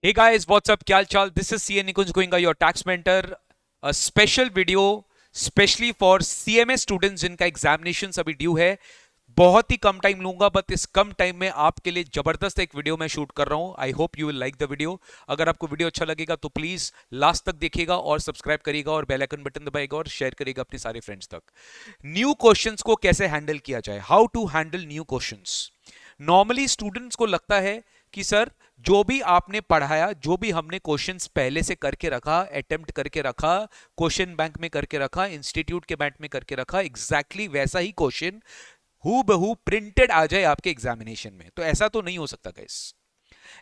Hey guys, what's up? Kyal chal? This is CA Nikunj Goenka, your tax mentor. A special video, specially for CMA students जिनका examination अभी due है. बहुत ही कम time लूंगा, but इस कम time में आपके लिए जबरदस्त एक वीडियो मैं शूट कर रहा हूं. I hope you will like the video. अगर आपको वीडियो अच्छा लगेगा तो प्लीज लास्ट तक देखिएगा और सब्सक्राइब करिएगा और बेल आइकन बटन दबाएगा और शेयर करिएगा अपने सारे फ्रेंड्स तक. न्यू क्वेश्चंस को कैसे हैंडल किया जाए, how to handle new questions. Normally students को लगता है कि सर जो भी आपने पढ़ाया, जो भी हमने क्वेश्चंस पहले से करके रखा, अटेम्प्ट करके रखा, क्वेश्चन बैंक में करके रखा, इंस्टीट्यूट के बैंक में करके रखा, एग्जैक्टली वैसा ही क्वेश्चन हु बहू प्रिंटेड आ जाए आपके एग्जामिनेशन में. तो ऐसा तो नहीं हो सकता गाइस,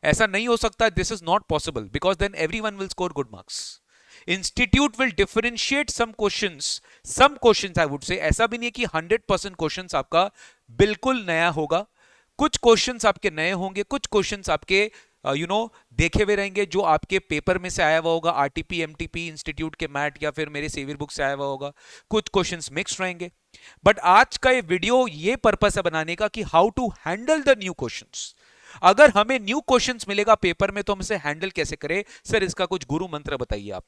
ऐसा नहीं हो सकता. This is not possible because then everyone will score good marks. Institute will differentiate some questions I would say. ऐसा भी नहीं है कि 100% क्वेश्चंस आपका बिल्कुल नया होगा. कुछ क्वेश्चंस आपके नए होंगे, कुछ क्वेश्चंस आपके देखे हुए रहेंगे, जो आपके पेपर में से आया हुआ होगा, आरटीपी एमटीपी इंस्टीट्यूट के मैट या फिर मेरे सेवियर बुक से आया हुआ होगा. कुछ क्वेश्चंस मिक्स रहेंगे. बट आज का ये वीडियो ये पर्पस है बनाने का कि how to handle the new questions. अगर हमें न्यू क्वेश्चंस मिलेगा पेपर में तो हम इसे हैंडल कैसे करें. सर इसका कुछ गुरु मंत्र बताइए आप.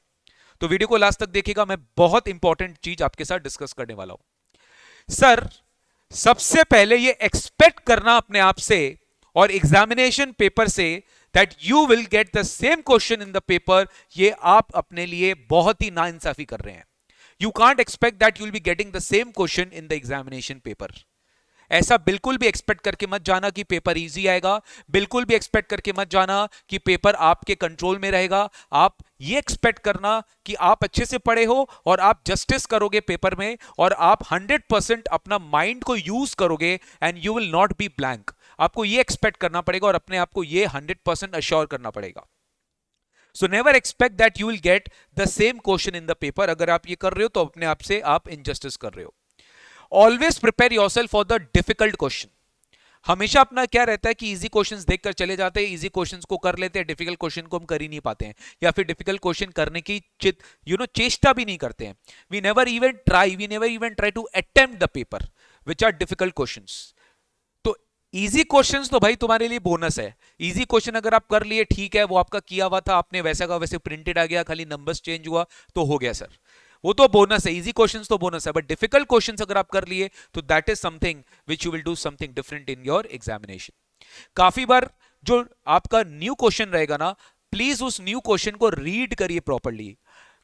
तो वीडियो को लास्ट तक देखिएगा, मैं बहुत इंपॉर्टेंट चीज आपके साथ डिस्कस करने वाला हूं. सर सबसे पहले ये एक्सपेक्ट करना अपने आप से और examination paper say that you will get the same question in the paper, ये आप अपने लिए बहुत ही नाइंसाफी कर रहे हैं. You can't expect that you will be getting the same question in the examination paper. ऐसा बिल्कुल भी एक्सपेक्ट करके मत जाना कि पेपर इजी आएगा. बिल्कुल भी एक्सपेक्ट करके मत जाना कि पेपर आपके कंट्रोल में रहेगा. आप ये एक्सपेक्ट करना कि आप अच्छे से पढ़े हो और आप जस्टिस करोगे पेपर में और आप 100% अपना माइंड को यूज करोगे and you will not be blank. आपको ये एक्सपेक्ट करना पड़ेगा और अपने आप को ये 100% अश्योर करना पड़ेगा. So never expect that you will get the same question in the paper. अगर आप ये कर रहे हो तो अपने आप से आप इनजस्टिस कर रहे हो. Always prepare yourself for the difficult question. हमेशा अपना क्या रहता है कि इजी क्वेश्चंस देखकर चले जाते हैं, इजी क्वेश्चंस को कर लेते हैं, डिफिकल्ट क्वेश्चन को हम कर ही नहीं पाते हैं या फिर डिफिकल्ट क्वेश्चन करने की चेष्टा भी नहीं करते हैं. We never even try to attempt the paper which are difficult questions. तो इजी क्वेश्चंस तो भाई तुम्हारे लिए बोनस है. इजी क्वेश्चन अगर आप कर लिए ठीक है, वो आपका किया हुआ था, आपने वैसा का वैसे प्रिंटेड आ गया, खाली नंबर्स चेंज हुआ तो हो गया सर, वो तो बोनस है. इजी क्वेश्चंस तो बोनस है, बट डिफिकल्ट क्वेश्चंस अगर आप कर लिए तो that is something which you will do something different in your examination. काफी बार जो आपका न्यू क्वेश्चन रहेगा ना, प्लीज उस न्यू क्वेश्चन को रीड करिए प्रॉपरली.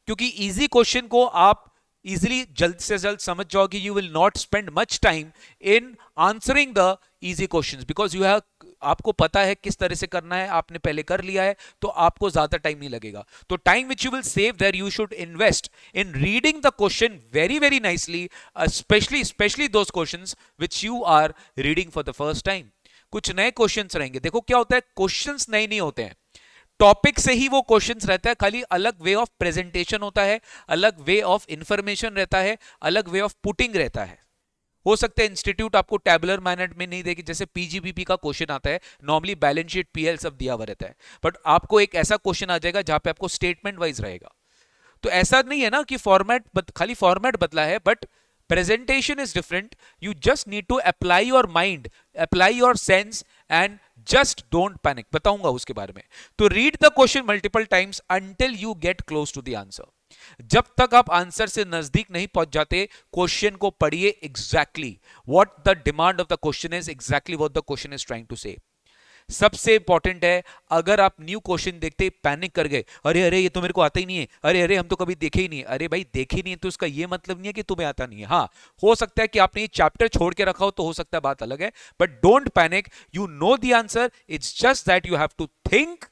क्योंकि इजी क्वेश्चन को आप इजिली जल्द से जल्द समझ जाओगे. You will not spend much time in answering the easy questions because you have, आपको पता है किस तरह से करना है, आपने पहले कर लिया है, तो आपको ज्यादा टाइम नहीं लगेगा. तो time which you will save there you should invest in reading the question very very nicely, specially those questions which you are reading for the first time. कुछ नए क्वेश्चंस रहेंगे. देखो क्या होता है, क्वेश्चंस नए नहीं होते हैं, टॉपिक से ही वो क्वेश्चंस रहता है, खाली अलग वे ऑफ प्रेजेंटेशन होता है, अलग वे ऑफ इंफॉर्मेशन रहता है, अलग वे ऑफ पुटिंग रहता है. हो सकता है इंस्टीट्यूट आपको टैबुलर मैनर में नहीं देगी, जैसे पीजीबीपी का क्वेश्चन आता है, नॉर्मली बैलेंस शीट पीएल सब दिया हुआ रहता है, बट आपको एक ऐसा क्वेश्चन आ जाएगा जहां पे आपको स्टेटमेंट वाइज रहेगा. तो ऐसा नहीं है ना कि खाली फॉर्मेट बदला है, but presentation is different. You just need to apply your mind, apply your sense, and just don't panic. बताऊंगा उसके बारे में. तो read the question multiple times until you get close to the answer. जब तक आप आंसर से नजदीक नहीं पहुंच जाते, क्वेश्चन को पढ़िए exactly what the demand of the question is, exactly what the question is trying to say. सबसे इंपॉर्टेंट है, अगर आप न्यू क्वेश्चन देखते ही पैनिक कर गए, अरे अरे ये तो मेरे को आता ही नहीं है, अरे अरे हम तो कभी देखे ही नहीं. अरे भाई देखे नहीं है तो उसका ये मतलब नहीं है कि तुम्हें आता नहीं है. हाँ, हो सकता है कि आपने ये चैप्टर छोड़ के रखा हो, तो हो सकता है, बात अलग है, but don't panic. You know the answer, it's just that you have to think.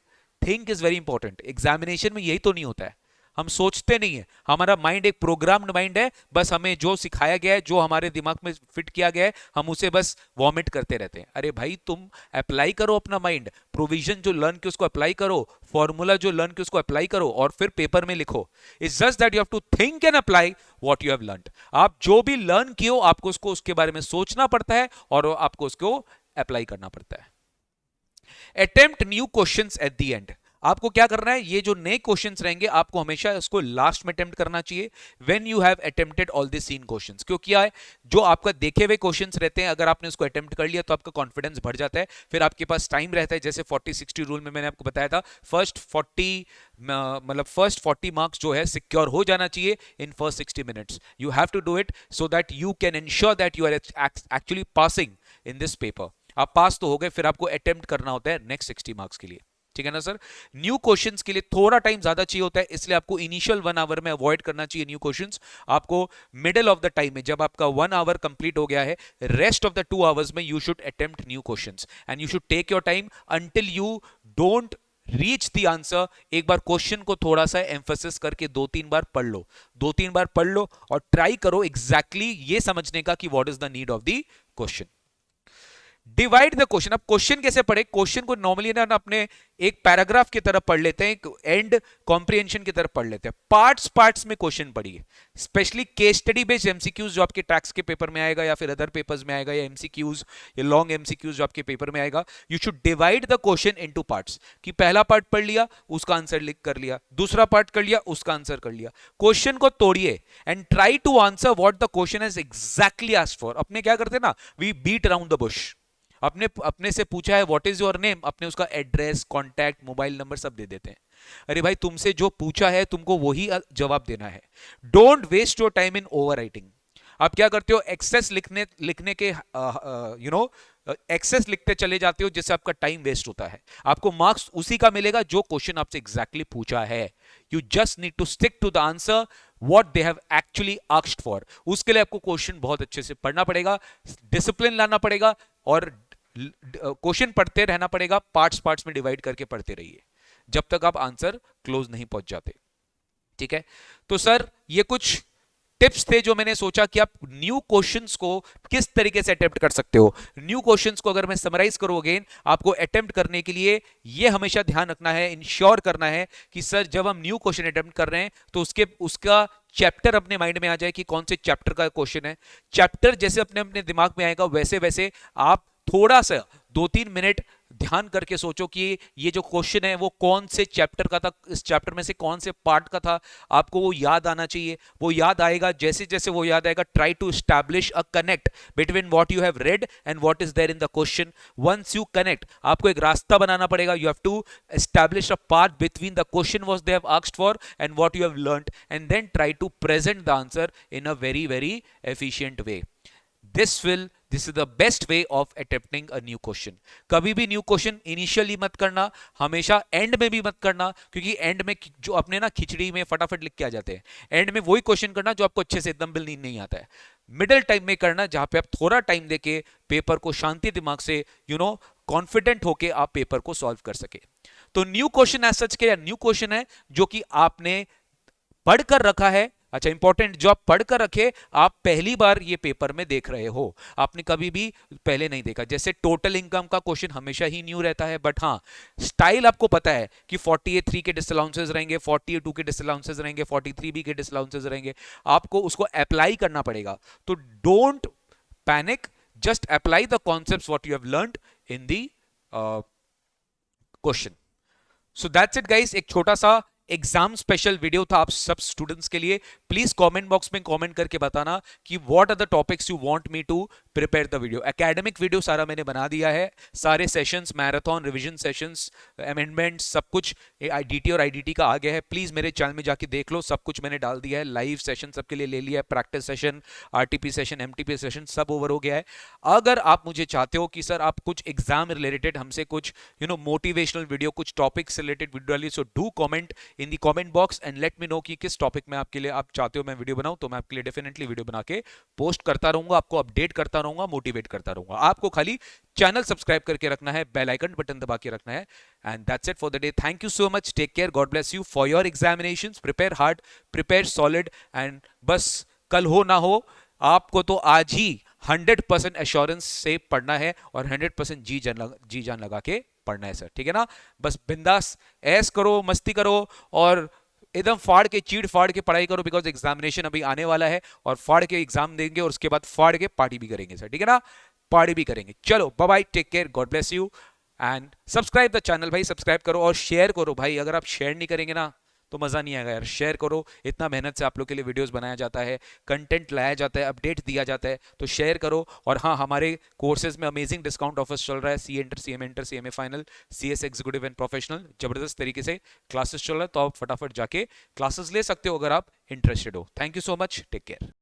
Think is very important. Examination में यही तो नहीं होता है, हम सोचते नहीं है. हमारा माइंड एक प्रोग्राम्ड माइंड है, बस हमें जो सिखाया गया है, जो हमारे दिमाग में फिट किया गया है, हम उसे बस वॉमिट करते रहते हैं. अरे भाई तुम अप्लाई करो अपना माइंड, प्रोविजन जो लर्न किया उसको अप्लाई करो, फॉर्मूला जो लर्न किया उसको अप्लाई करो और फिर पेपर में लिखो. It's just that you have to think and apply what you have learned. आप जो भी लर्न किए हो, आपको उसको उसके बारे में सोचना पड़ता है और आपको उसको अप्लाई करना पड़ता है. Attempt new questions at the end. आपको क्या करना है, ये जो नए क्वेश्चंस रहेंगे आपको हमेशा इसको लास्ट में अटेम्प्ट करना चाहिए when you have attempted all the seen questions. क्योंकि क्या है, जो आपका देखे हुए क्वेश्चंस रहते हैं, अगर आपने उसको अटेम्प्ट कर लिया तो आपका कॉन्फिडेंस बढ़ जाता है, फिर आपके पास टाइम रहता है। जैसे 40-60 रूल में मैंने आपको बताया था, फर्स्ट 40 मार्क्स जो है सिक्योर हो जाना चाहिए in first 60 minutes. You have to do it so that you can ensure that you are actually passing in this paper. आप पास तो हो गए, फिर आपको अटेम्प्ट करना होता है नेक्स्ट 60 मार्क्स के लिए, ठीक है ना सर। न्यू क्वेश्चंस के लिए थोड़ा टाइम ज्यादा चाहिए होता है, इसलिए आपको इनिशियल 1 आवर में अवॉइड करना चाहिए न्यू क्वेश्चंस। आपको मिडिल ऑफ द टाइम में, जब आपका 1 आवर कंप्लीट हो गया है, रेस्ट ऑफ द 2 आवर्स में you should attempt new questions and you should take your time until you don't reach the answer. एक बार क्वेश्चन को थोड़ा सा एम्फेसिस करके 2-3 बार पढ़ लो, 2-3 बार पढ़ लो और ट्राई करो एग्जैक्टली ये समझने का कि what is the need of the question. Divide the question. अब क्वेश्चन कैसे पढ़े, क्वेश्चन को नॉर्मली ना अपने एक पैराग्राफ की तरह पढ़ लेते हैं, एक एंड कॉम्प्रिहेंशन की तरह पढ़ लेते हैं। पार्ट्स में क्वेश्चन पढ़िए, specially case study based MCQs जो आपके टैक्स के पेपर में आएगा या फिर अदर पेपर्स में आएगा, या एमसीक्यूज या लॉन्ग एमसीक्यूज जो आपके पेपर में आएगा। You should divide the question into parts, कि पहला पार्ट पढ़ लिया उसका आंसर लिख कर लिया, दूसरा पार्ट कर लिया उसका आंसर कर लिया। क्वेश्चन को तोड़िए and try to answer what the question has exactly asked for. अपने क्या करते हैं ना, we beat around the bush. अपने से पूछा है व्हाट इज योर नेम, अपने उसका एड्रेस, कांटेक्ट, मोबाइल नंबर सब दे देते हैं। अरे भाई, तुमसे जो पूछा है तुमको वही जवाब देना है। Don't waste your time in overwriting. आप क्या करते हो, एक्सेस लिखने के एक्सेस लिखते चले जाते हो, जिससे आपका टाइम वेस्ट होता है। आपको मार्क्स उसी का मिलेगा जो क्वेश्चन आपसे एग्जैक्टली पूछा है। You just need to stick to the answer what they have actually asked for. उसके लिए आपको क्वेश्चन बहुत अच्छे से पढ़ना पड़ेगा, डिसिप्लिन लाना पड़ेगा और क्वेश्चन पढ़ते रहना पड़ेगा। पार्ट्स में डिवाइड करके पढ़ते रहिए जब तक आप आंसर क्लोज नहीं पहुंच जाते, ठीक है। तो सर ये कुछ टिप्स थे जो मैंने सोचा कि आप न्यू क्वेश्चंस को किस तरीके से अटेम्प्ट कर सकते हो। न्यू क्वेश्चंस को अगर मैं समराइज करूं अगेन, आपको अटेम्प्ट करने के लिए ये हमेशा ध्यान रखना है, इंश्योर करना है कि सर जब हम न्यू क्वेश्चन अटेम्प्ट कर रहे हैं तो उसका चैप्टर अपने माइंड में आ जाए कि कौन से चैप्टर का क्वेश्चन है। चैप्टर जैसे अपने दिमाग में आएगा वैसे वैसे आप थोड़ा सा 2-3 मिनट ध्यान करके सोचो कि ये जो क्वेश्चन है वो कौन से चैप्टर का था, इस चैप्टर में से कौन से पार्ट का था। आपको वो याद आना चाहिए। वो याद आएगा, जैसे जैसे वो याद आएगा, try to establish a connect between what you have read and what is there in the question. Once you connect, आपको एक रास्ता बनाना पड़ेगा। You have to establish a path between the question what they have asked for and what you have learned, and then try to present the answer in a very very efficient way. This is the best way of attempting a new question. कभी भी new question initially मत करना, हमेशा and में भी मत करना, क्योंकि एंड में जो अपने ना खिचड़ी में फटाफट लिख के आ जाते हैं, एंड में वही क्वेश्चन करना जो आपको अच्छे से एकदम बिल नहीं आता है। मिडिल टाइम में करना, जहां पे आप थोड़ा टाइम देके पेपर को शांति दिमाग से कॉन्फिडेंट होके आप पेपर को सॉल्व कर सके। तो न्यू क्वेश्चन एज सच के न्यू क्वेश्चन है जो कि आपने पढ़कर रखा है। अच्छा, इंपॉर्टेंट, जो आप पढ़कर रखे, आप पहली बार ये पेपर में देख रहे हो, आपने कभी भी पहले नहीं देखा। जैसे टोटल इनकम का क्वेश्चन हमेशा ही न्यू रहता है, बट हाँ स्टाइल आपको पता है कि 48(3) के डिसअलाउंसेस रहेंगे, 48(2) के डिसअलाउंसेस रहेंगे, 43(b) के डिसअलाउंसेस रहेंगे। आपको उसको अप्लाई करना पड़ेगा। तो don't panic, just apply the concepts what you have learned in the question. So that's it guys, एक छोटा सा एग्जाम स्पेशल वीडियो था आप सब स्टूडेंट्स के लिए। प्लीज कमेंट बॉक्स में कमेंट करके बताना कि what are the topics you want me to prepare the video. Academic video सारा मैंने बना दिया है, सारे sessions, marathon, revision sessions, amendment, सब कुछ डीटी और आईडीटी का आ गया है। प्लीज मेरे चैनल में जाके देख लो, सब कुछ मैंने डाल दिया है। लाइव सेशन सबके लिए ले लिया है, practice session, RTP session, MTP session सब ओवर हो गया है। अगर आप मुझे चाहते हो कि सर आप कुछ एग्जाम रिलेटेड हमसे कुछ मोटिवेशनल वीडियो, कुछ टॉपिक्स रिलेटेड वीडियो डालिए, so do comment in the comment box and let me know कि किस टॉपिक में आपके लिए आप चाहते हो मैं वीडियो बनाऊं। तो मैं आपके लिए डेफिनेटली वीडियो बना के पोस्ट करता रहूंगा, आपको अपडेट करता रहूंगा, मोटिवेट करता रहूंगा। आपको खाली चैनल सब्सक्राइब करके रखना है, बेल आइकन बटन दबा के रखना है। And that's it for the day. Thank you so much, take care, God bless you for your examinations. Prepare hard, prepare solid, and बस कल हो ना हो, आपको तो आज ही 100% एश्योरेंस से पढ़ना है और 100% जी जान लगा के पढ़ना है सर, ठीक है ना। बस बिंदास ऐश करो, मस्ती करो और एकदम फाड़ के, चीड़ फाड़ के पढ़ाई करो, बिकॉज एग्जामिनेशन अभी आने वाला है और फाड़ के एग्जाम देंगे और उसके बाद फाड़ के पार्टी भी करेंगे सर, ठीक है ना। पार्टी भी करेंगे। चलो bye bye, take care, God bless you. And subscribe the channel भाई, सब्सक्राइब करो और शेयर करो भाई। अगर आप शेयर नहीं करेंगे ना तो मजा नहीं आएगा यार। शेयर करो, इतना मेहनत से आप लोग के लिए वीडियोस बनाया जाता है, कंटेंट लाया जाता है, अपडेट दिया जाता है, तो शेयर करो। और हाँ, हमारे कोर्सेज में अमेजिंग डिस्काउंट ऑफर्स चल रहा है। CA CMA final, CS executive and professional, जबरदस्त तरीके से क्लासेस चल रहा है, तो आप फटाफट जाके क्लासेस ले सकते हो अगर आप इंटरेस्टेड हो। Thank you so much, take care.